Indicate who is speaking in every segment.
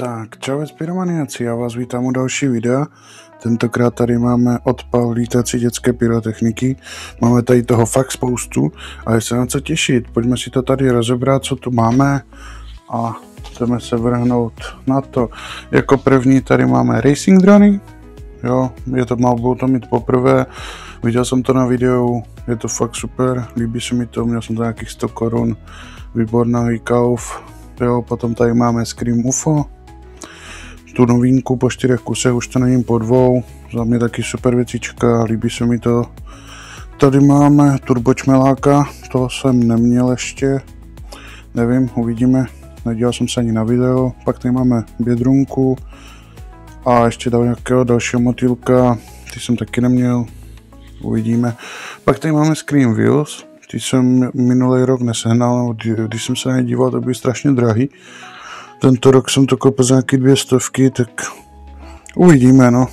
Speaker 1: Tak, čau pyromaniaci, já vás vítám u další videa. Tentokrát tady máme odpal lítací dětské pyrotechniky. Máme tady toho fakt spoustu a je se na co těšit. Pojďme si to tady rozebrat, co tu máme a chceme se vrhnout na to. Jako první tady máme racing drony. Jo, budou to mít poprvé. Viděl jsem to na videu, je to fakt super, líbí se mi to, měl jsem to nějakých 100 korun, výborný kauf. Jo, potom tady máme Scream UFO, tu novinku po 4 kusech, už to není po 2, za mě taky super věcička, líbí se mi to. Tady máme turbočmeláka, toho jsem neměl ještě, nevím, uvidíme, nedíval jsem se ani na video. Pak tady máme bědrunku a ještě nějakého dalšího motýlka, ty jsem taky neměl, uvidíme. Pak tady máme Scream Wheels, ty jsem minulý rok nesehnal, když jsem se na ně díval, to byly strašně drahý. Tento rok jsem to koupil za nějaký 200, tak uvidíme, no.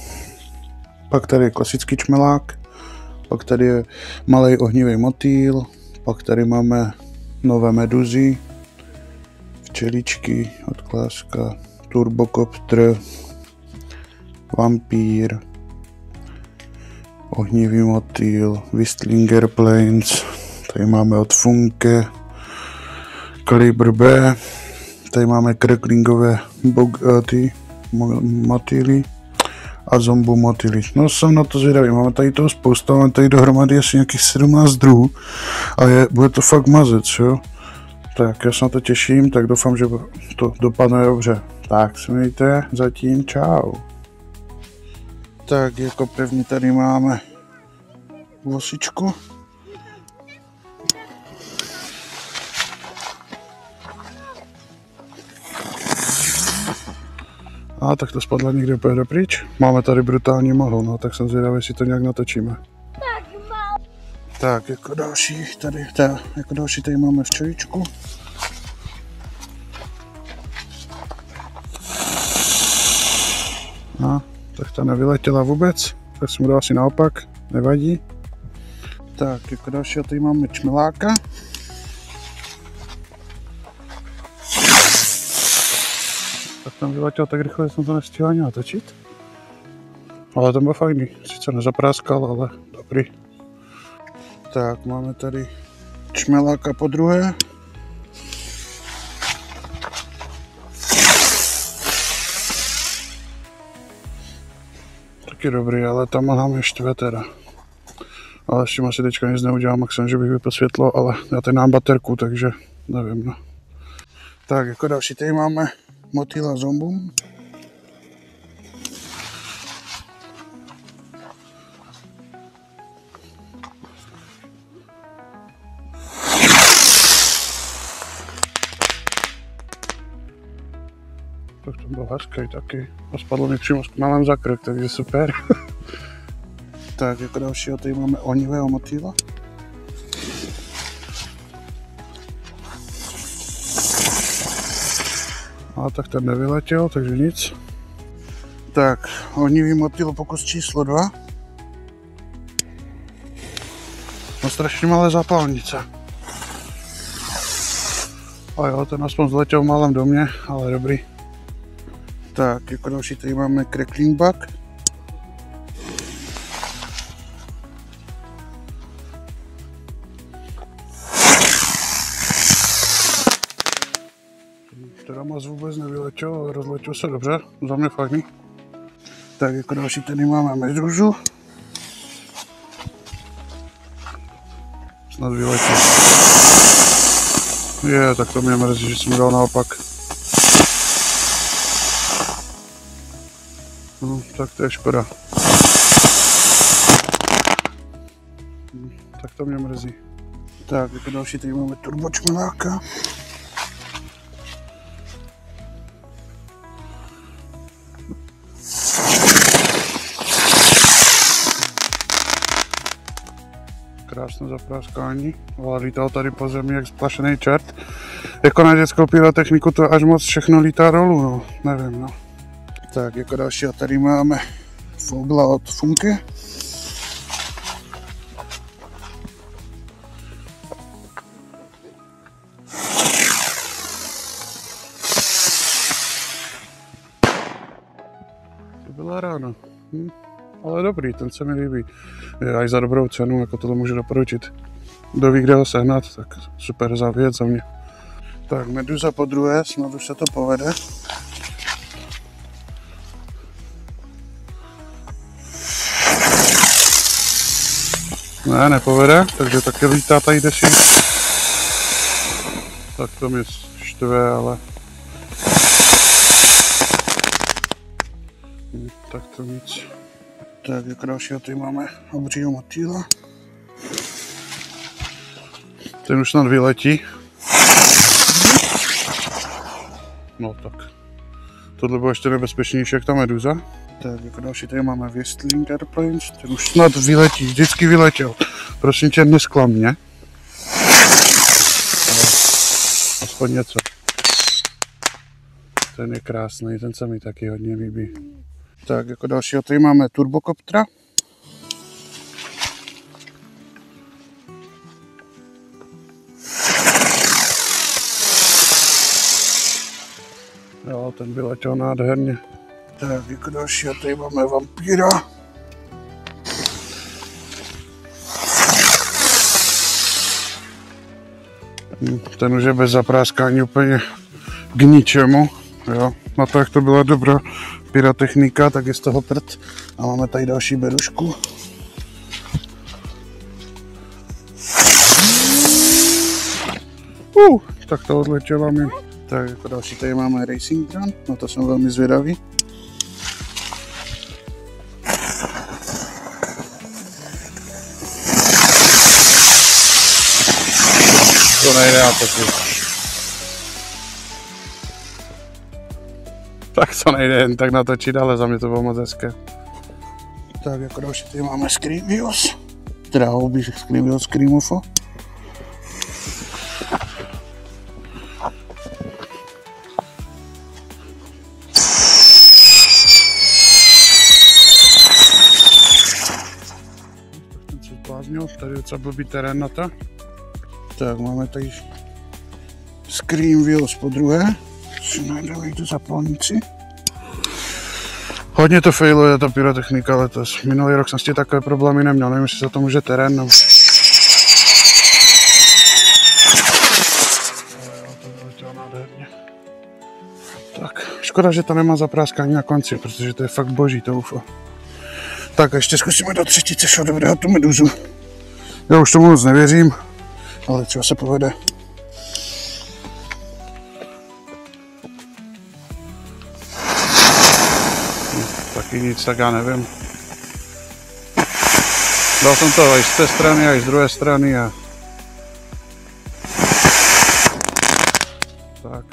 Speaker 1: Pak tady je klasický čmelák, pak tady je malý ohnivý motýl, pak tady máme nové meduzy, včeličky od Kláska, turbokopter, vampír, ohnivý motýl, Whistling Airplanes, tady máme od Funke, Kalibr B, tady máme cracklingové motýly a zombu motýly. No jsem na to zvědavý, máme tady toho spousta, máme tady dohromady asi nějakých 17 druhů a bude to fakt mazec, jo. Tak já se na to těším, tak doufám, že to dopadne dobře. Tak se mějte, zatím čau. Tak jako první tady máme vosičku. A tak to spadla někde úplně dopryč. Máme tady brutální mlhu, no tak jsem zvědavý, jestli to nějak natočíme. Tak jako další tady máme včeličku. No, tak ta nevyletěla vůbec, tak jsem dal asi naopak, nevadí. Tak jako další tady máme čmeláka. Tak tam vyletěl tak rychle, že jsem to nestihl ani natočit. Ale ten byl fajný, sice nezapráskal, ale dobrý. Tak máme tady čmeláka po druhé. Taky dobrý, ale tam máme štve teda. Ale s tím asi teďka nic neudělám, maximum, že bych vypil světlo, ale já tady mám baterku, takže nevím, no. Tak jako další tady máme motýla zombum. Tak to byl hezký taky. A spadlo mi přímo s knalem za krk, takže super. Tak jako dalšího tady máme ohnivého motýla. A tak ten nevyletěl, takže nic. Tak, ohnivý motýl pokus číslo 2. No strašně malé zápalnice. A jo, ten aspoň zletěl v malém domě, ale dobrý. Tak, jako další tady máme crackling bug. Teda moc vůbec nevyletěl, ale rozletěl se dobře, za mě fajný. Tak jako další tady máme meduzu. Snad vyletěl. Tak to mě mrzí, že jsem dal naopak. No, tak to je škoda. Tak to mě mrzí. Tak jako další tady máme turbočmeláka. Krásné zapráskání, ale lítal tady po zemi jak splašený čert. Jako na dětskou pyrotechniku to až moc všechno lítá dolů, no, nevím, no. Tak jako další tady máme Fogla od Funke. paráda. Ale dobrý, ten se mi líbí. Až za dobrou cenu, jako tohle můžu doporučit. Kdo ví, kde ho sehnat, tak super za věc za mě. Tak, Meduza po druhé, snad už se to povede. Ne, nepovede, takže taky lítá tady desí. Tak to mě štve, ale... Tak to nic. Tak, jako dalšího tady máme obřího motýla. Ten už snad vyletí. No tak. Tohle bylo ještě nebezpečnější jak ta Meduza. Tak, jako další tady máme Whistling Airplanes. Ten už snad vyletí, vždycky vyletěl. Prosím tě, nesklam mě. Aspoň něco. Ten je krásný, ten se mi taky hodně líbí. Tak, jako dalšího tady máme Turbokoptra. Jo, ten vyletěl nádherně. Tak, jako dalšího tady máme Vampíra. Ten už je bez zapráskání úplně k ničemu. Jo, na to, jak to byla dobrá pyrotechnika, tak je z toho prd. A máme tady další berušku. Tak to odletěla mi. Tak jako další tady máme Racing Drone, na to jsem velmi zvědavý. To nejde natočit. Tak to nejde jen tak natočit, ale za mě to bylo moc hezké. Tak jako další tady máme Screamvios, teda houby Screamvios Screamofo. Ten se zbláznil, tady je docela blbý terén na to. Tak máme tady Screamvios po druhé. Najdeme někde zapalníci. Hodně to failuje ta pyrotechnika letos. Minulý rok jsem s tím takové problémy neměl, nevím, jestli za to může terén. No. Tak, škoda, že to nemá zapráskání na konci, protože to je fakt boží to UFO. Tak a ještě zkusíme do třetice šel dobrého tu Meduzu. Já už tomu moc nevěřím, ale třeba se povede. Taky nic, tak já nevím. Dal jsem to i z té strany, a i z druhé strany a... Tak,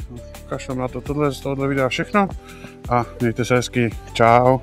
Speaker 1: kašlem na to, tohle z tohohle videa všechno a mějte se hezky, čau.